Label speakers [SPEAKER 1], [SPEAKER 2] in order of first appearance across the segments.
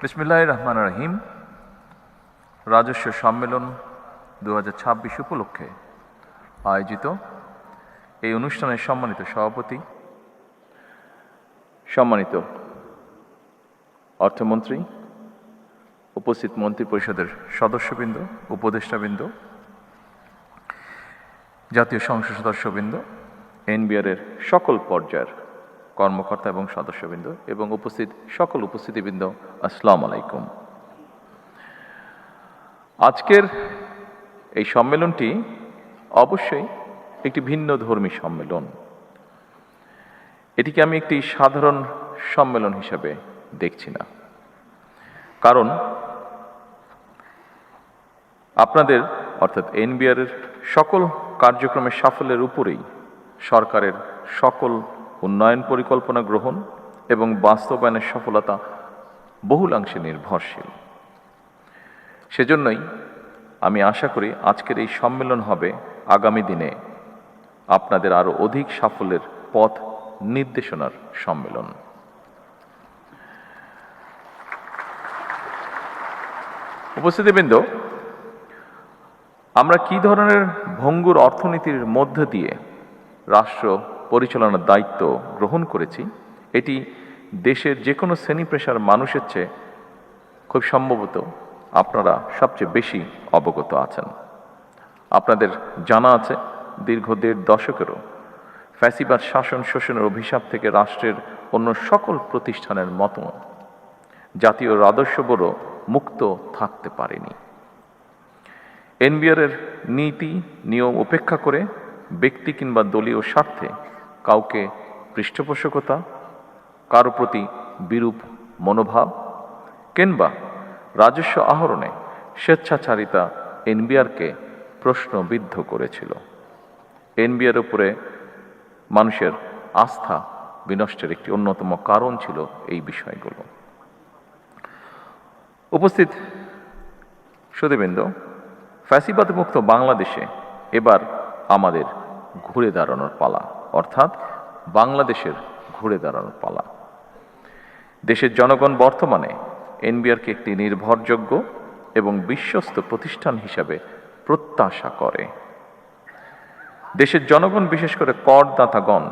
[SPEAKER 1] বিসমিল্লাহির রহমানির রহিম। রাজস্ব সম্মেলন 2026 উপলক্ষে আয়োজিত এই অনুষ্ঠানের সম্মানিত সভাপতি, সম্মানিত অর্থমন্ত্রী, উপস্থিত মন্ত্রিপরিষদের সদস্যবৃন্দ, উপদেষ্টাবৃন্দ, জাতীয় সংসদ সদস্যবৃন্দ, এনবিআরের সকল পর্যায়ের কর্মকর্তা এবং সদস্যবৃন্দ এবং সকল উপস্থিতিবৃন্দ, আসসালামু আলাইকুম। আজকের এই সম্মেলনটি অবশ্যই একটি ভিন্ন ধর্মী সম্মেলন। এটিকে আমি একটি সাধারণ সম্মেলন হিসাবে দেখছি না, কারণ আপনাদের অর্থাৎ এনবিআরের সকল কার্যক্রমের সাফল্যের উপরেই সরকারের সকল উন্নয়ন পরিকল্পনা গ্রহণ এবং বাস্তবায়নের সফলতা বহুলাংশে নির্ভরশীল। সেজন্যই আমি আশা করি আজকের এই সম্মেলন হবে আগামী দিনে আপনাদের আরও অধিক সাফল্যের পথ নির্দেশনার সম্মেলন। উপস্থিতিবৃন্দ, আমরা কি ধরনের ভঙ্গুর অর্থনীতির মধ্য দিয়ে রাষ্ট্র পরিচালনার দায়িত্ব গ্রহণ করেছি, এটি দেশের যে কোনো শ্রেণী পেশার মানুষের চেয়ে খুব সম্ভবত আপনারা সবচেয়ে বেশি অবগত আছেন। আপনাদের জানা আছে, দীর্ঘ 1.5 দশকেরও ফ্যাসিবাদ শাসন শোষণের অভিশাপ থেকে রাষ্ট্রের অন্য সকল প্রতিষ্ঠানের মতো জাতীয় রাজস্ববোর্ডও মুক্ত থাকতে পারেনি। এনবিআরের নীতি নিয়ম উপেক্ষা করে ব্যক্তি কিংবা দলীয় স্বার্থে কাউকে পৃষ্ঠপোষকতা, কারো প্রতি বিরূপ মনোভাব কিংবা রাজস্ব আহরণে স্বেচ্ছাচারিতা এনবিআরকে প্রশ্নবিদ্ধ করেছিল। এনবিআর উপরে মানুষের আস্থা বিনষ্টের একটি অন্যতম কারণ ছিল এই বিষয়গুলো। উপস্থিত সুধীবৃন্দ, ফ্যাসিবাদ মুক্ত বাংলাদেশে এবার আমাদের ঘুরে দাঁড়ানোর পালা, অর্থাৎ বাংলাদেশের ঘুরে দাঁড়ানোর পালা। দেশের জনগণ বর্তমানে এনবিআরকে একটি নির্ভরযোগ্য এবং বিশ্বস্ত প্রতিষ্ঠান হিসাবে প্রত্যাশা করে। দেশের জনগণ, বিশেষ করে করদাতাগণ,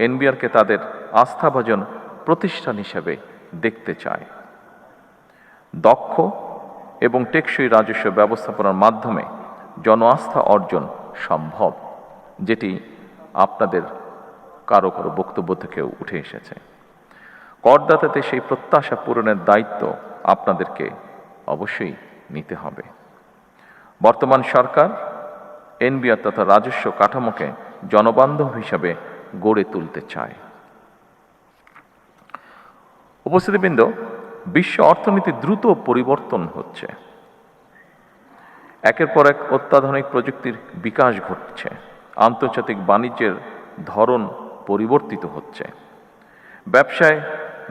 [SPEAKER 1] এনবিআরকে তাদের আস্থাভাজন প্রতিষ্ঠান হিসাবে দেখতে চায়। দক্ষ এবং টেকসই রাজস্ব ব্যবস্থাপনার মাধ্যমে জন আস্থা অর্জন সম্ভব, যেটি আপনাদের কারো কারো বক্তব্য থেকেও উঠে এসেছে। করদাতাদের সেই প্রত্যাশা পূরণের দায়িত্ব আপনাদেরকে অবশ্যই নিতে হবে। বর্তমান সরকার এনবিআর তথা রাজস্ব কাঠামোকে জনবান্ধব হিসাবে গড়ে তুলতে চায়। উপস্থিতিবৃন্দ, বিশ্ব অর্থনীতি দ্রুত পরিবর্তন হচ্ছে। একের পর এক অত্যাধুনিক প্রযুক্তির বিকাশ ঘটছে। আন্তর্জাতিক বাণিজ্যের ধরন পরিবর্তিত হচ্ছে। ব্যবসায়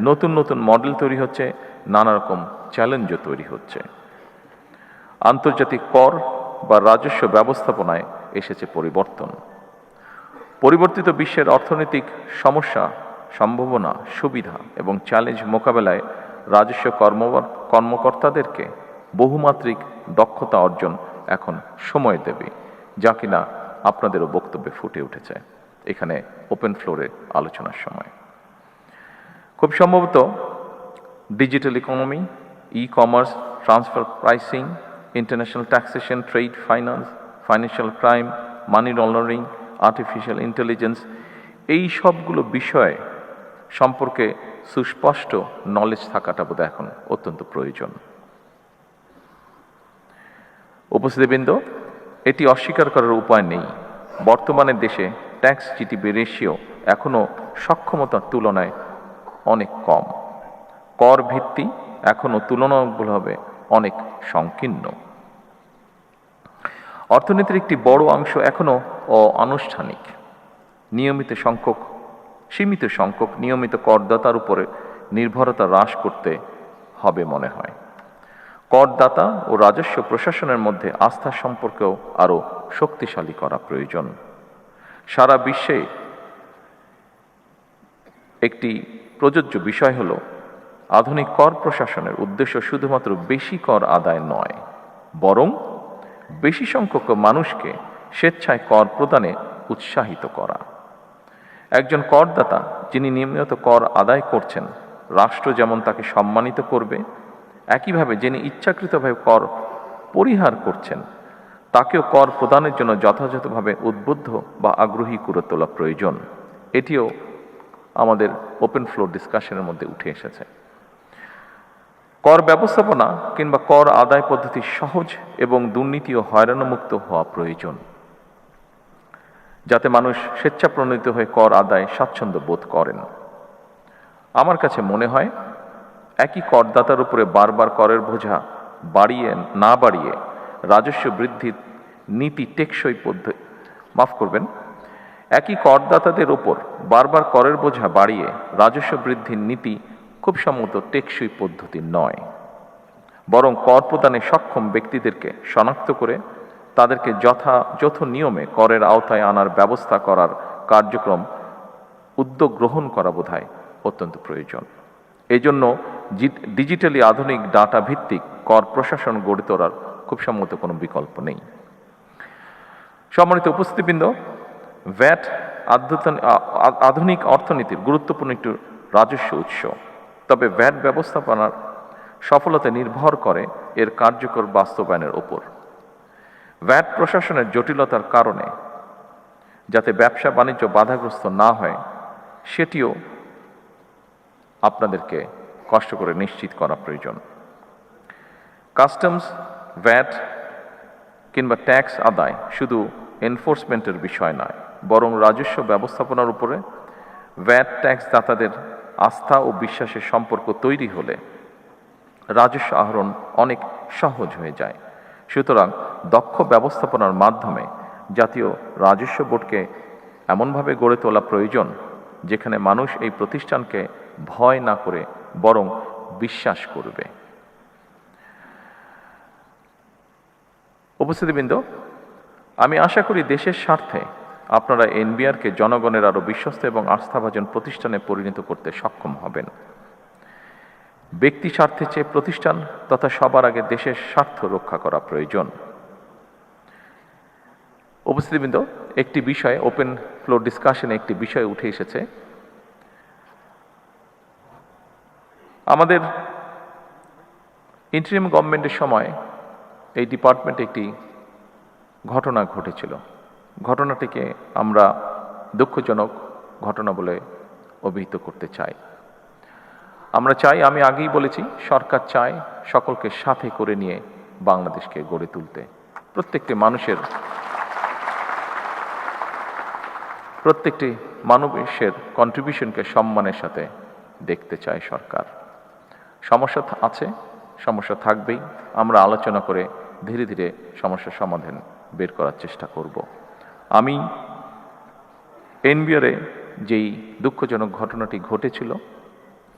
[SPEAKER 1] নতুন নতুন মডেল তৈরি হচ্ছে, নানা রকম চ্যালেঞ্জও তৈরি হচ্ছে। আন্তর্জাতিক কর বা রাজস্ব ব্যবস্থাপনায় এসেছে পরিবর্তন। পরিবর্তিত বিশ্বের অর্থনৈতিক সমস্যা, সম্ভাবনা, সুবিধা এবং চ্যালেঞ্জ মোকাবেলায় রাজস্ব কর্মকর্তাদেরকে বহুমাত্রিক দক্ষতা অর্জন এখন সময় দেবে, যা কিনা আপনাদেরও বক্তব্যে ফুটে উঠেছে এখানে ওপেন ফ্লোরে আলোচনার সময়। খুব সম্ভবত digital economy, e-commerce, transfer pricing, international taxation, trade finance, financial crime, money laundering, artificial intelligence, এই সবগুলো বিষয় সম্পর্কে সুস্পষ্ট নলেজ থাকাটা বোধহয় এখন অত্যন্ত প্রয়োজন। উপস্থিতিবৃন্দ, এটি অস্বীকার করার উপায় নেই। বর্তমানে দেশে ট্যাক্স জিডিপি রেশিও এখনও সক্ষমতার তুলনায় অনেক কম। কর ভিত্তি এখনও তুলনামূলকভাবে অনেক সংকীর্ণ। অর্থনীতির একটি বড় অংশ এখনও অনানুষ্ঠানিক। সীমিত সংখ্যক নিয়মিত করদাতার উপরে নির্ভরতা হ্রাস করতে হবে মনে হয়। করদাতা ও রাজস্ব প্রশাসনের মধ্যে আস্থার সম্পর্কেও আরও শক্তিশালী করা প্রয়োজন। সারা বিশ্বে একটি প্রযোজ্য বিষয় হল আধুনিক কর প্রশাসনের উদ্দেশ্য শুধুমাত্র বেশি কর আদায় নয়, বরং বেশি সংখ্যক মানুষকে স্বেচ্ছায় কর প্রদানে উৎসাহিত করা। একজন করদাতা যিনি নিয়মিত কর আদায় করছেন, রাষ্ট্র যেমন তাকে সম্মানিত করবে, একইভাবে যিনি ইচ্ছাকৃতভাবে কর পরিহার করছেন তাকেও কর প্রদানের জন্য যথাযথভাবে উদ্বুদ্ধ বা আগ্রহী করে তোলা প্রয়োজন। এটিও আমাদের ওপেন ফ্লোর ডিসকাশনের মধ্যে উঠে এসেছে। কর ব্যবস্থাপনা কিংবা কর আদায় পদ্ধতি সহজ এবং দুর্নীতি ও হয়রানিমুক্ত হওয়া প্রয়োজন, যাতে মানুষ স্বেচ্ছাপ্রণোদিত হয়ে কর আদায় স্বাচ্ছন্দ্য বোধ করেন। আমার কাছে মনে হয় একই করদাতার উপরে বারবার করের বোঝা না বাড়িয়ে রাজস্ব বৃদ্ধির নীতি টেকসই একই করদাতাদের ওপর বারবার করের বোঝা বাড়িয়ে রাজস্ব বৃদ্ধির নীতি খুব সম্ভবত টেকসই পদ্ধতি নয়, বরং কর প্রদানে সক্ষম ব্যক্তিদেরকে শনাক্ত করে তাদেরকে যথাযথ নিয়মে করের আওতায় আনার ব্যবস্থা করার কার্যক্রম উদ্যোগ গ্রহণ করা বোধহয় অত্যন্ত প্রয়োজন। এই জন্য ডিজিটালি আধুনিক ডাটা ভিত্তিক কর প্রশাসন গড়ে তোলার খুব সম্ভবত কোনো বিকল্প নেই। সম্মানিত উপস্থিতিবৃন্দ, ভ্যাট আধুনিক অর্থনীতির গুরুত্বপূর্ণ একটি রাজস্ব উৎস। তবে ভ্যাট ব্যবস্থাপনার সফলতা নির্ভর করে এর কার্যকর বাস্তবায়নের ওপর। ভ্যাট প্রশাসনের জটিলতার কারণে যাতে ব্যবসা বাণিজ্য বাধাগ্রস্ত না হয় সেটিও আপনাদেরকে কষ্ট করে নিশ্চিত করা প্রয়োজন। কাস্টমস, ভ্যাট কিংবা ট্যাক্স আদায় শুধু এনফোর্সমেন্টের বিষয় নয়, বরং রাজস্ব ব্যবস্থাপনার উপরে ভ্যাট ট্যাক্স দাতাদের আস্থা ও বিশ্বাসের সম্পর্ক তৈরি হলে রাজস্ব আহরণ অনেক সহজ হয়ে যায়। সুতরাং দক্ষ ব্যবস্থাপনার মাধ্যমে জাতীয় রাজস্ব বোর্ডকে এমনভাবে গড়ে তোলা প্রয়োজন যেখানে মানুষ এই প্রতিষ্ঠানকে ভয় না করে বরং বিশ্বাস করবে। উপস্থিতিবৃন্দ, আমি আশা করি দেশের স্বার্থে আপনারা এনবিআরকে জনগণের আরও বিশ্বস্ত এবং আস্থাভাজন প্রতিষ্ঠানে পরিণত করতে সক্ষম হবেন। ব্যক্তি স্বার্থের চেয়ে প্রতিষ্ঠান তথা সবার আগে দেশের স্বার্থ রক্ষা করা প্রয়োজন। উপস্থিতিবৃন্দ, একটি বিষয় ওপেন ফ্লোর ডিসকাশনে একটি বিষয় উঠে এসেছে। আমাদের ইন্টারিম গভর্নমেন্টের সময় এই ডিপার্টমেন্টে একটি ঘটনা ঘটেছিল। ঘটনাটিকে আমরা দুঃখজনক ঘটনা বলে অভিহিত করতে চাই। আমরা চাই, আমি আগেই বলেছি, সরকার চায় সকলকে সাথে করে নিয়ে বাংলাদেশকে গড়ে তুলতে। প্রত্যেকটি মানুষের কন্ট্রিবিউশনকে সম্মানের সাথে দেখতে চায় সরকার। সমস্যা আছে, সমস্যা থাকবেই। আমরা আলোচনা করে ধীরে ধীরে সমস্যার সমাধান বের করার চেষ্টা করব। আমি এনবিআরে যেই দুঃখজনক ঘটনাটি ঘটেছিল,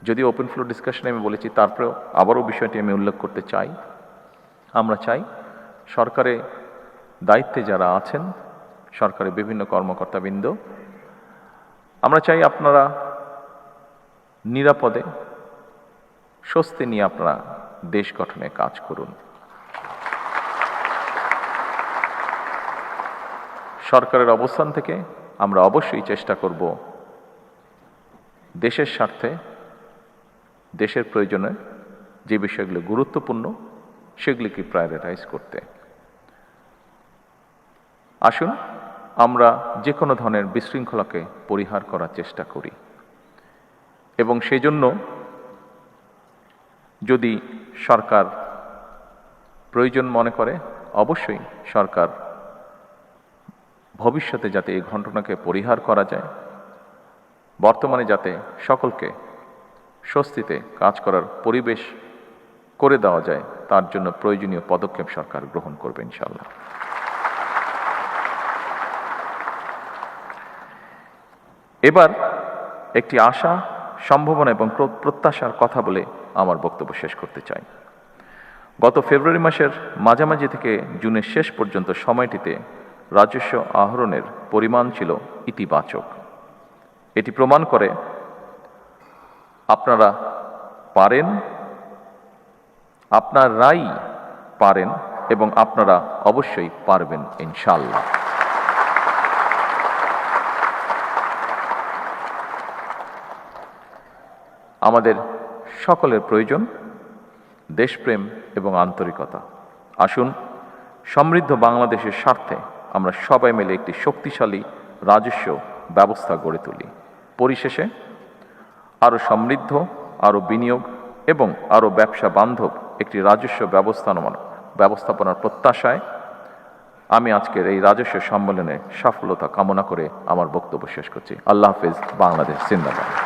[SPEAKER 1] যদিও ওপেন ফ্লোর ডিসকাশনে আমি বলেছি, তারপরেও আবারও বিষয়টি আমি উল্লেখ করতে চাই। আমরা চাই সরকারে দায়িত্বে যারা আছেন, সরকারের বিভিন্ন কর্মকর্তাবৃন্দ, আমরা চাই আপনারা নিরাপদে স্বস্তি নিয়ে আপনারা দেশ গঠনে কাজ করুন। সরকারের অবস্থান থেকে আমরা অবশ্যই চেষ্টা করব দেশের স্বার্থে, দেশের প্রয়োজনে যে বিষয়গুলো গুরুত্বপূর্ণ সেগুলিকে প্রায়োরিটাইজ করতে। আসুন আমরা যে কোনো ধরনের বিশৃঙ্খলাকে পরিহার করার চেষ্টা করি এবং সেজন্য যদি সরকার প্রয়োজন মনে করে, অবশ্যই সরকার ভবিষ্যতে যাতে এই ঘটনাকে পরিহার করা যায়, বর্তমানে যাতে সকলকে স্বস্তিতে কাজ করার পরিবেশ করে দেওয়া যায়, তার জন্য প্রয়োজনীয় পদক্ষেপ সরকার গ্রহণ করবে ইনশাআল্লাহ। এবার একটি আশা, সম্ভাবনা এবং প্রত্যাশার কথা বলে আমার বক্তব্য শেষ করতে চাই। গত ফেব্রুয়ারি মাসের মাঝামাঝি থেকে জুনের শেষ পর্যন্ত সময়টিতে রাজস্ব আহরণের পরিমাণ ছিল ইতিবাচক। এটি প্রমাণ করে আপনারা পারেন, আপনারাই পারেন এবং আপনারা অবশ্যই পারবেন ইনশাআল্লাহ। আমাদের সকলের প্রয়োজন দেশপ্রেম এবং আন্তরিকতা। আসুন সমৃদ্ধ বাংলাদেশের স্বার্থে আমরা সবাই মিলে একটি শক্তিশালী রাজস্ব ব্যবস্থা গড়ে তুলি। পরিশেষে আরও সমৃদ্ধ, আরও বিনিয়োগ এবং আরও ব্যবসা বান্ধব একটি রাজস্ব ব্যবস্থাপনার প্রত্যাশায় আমি আজকের এই রাজস্ব সম্মেলনে সফলতা কামনা করে আমার বক্তব্য শেষ করছি। আল্লাহ হাফেজ। বাংলাদেশ জিন্দাবাদ।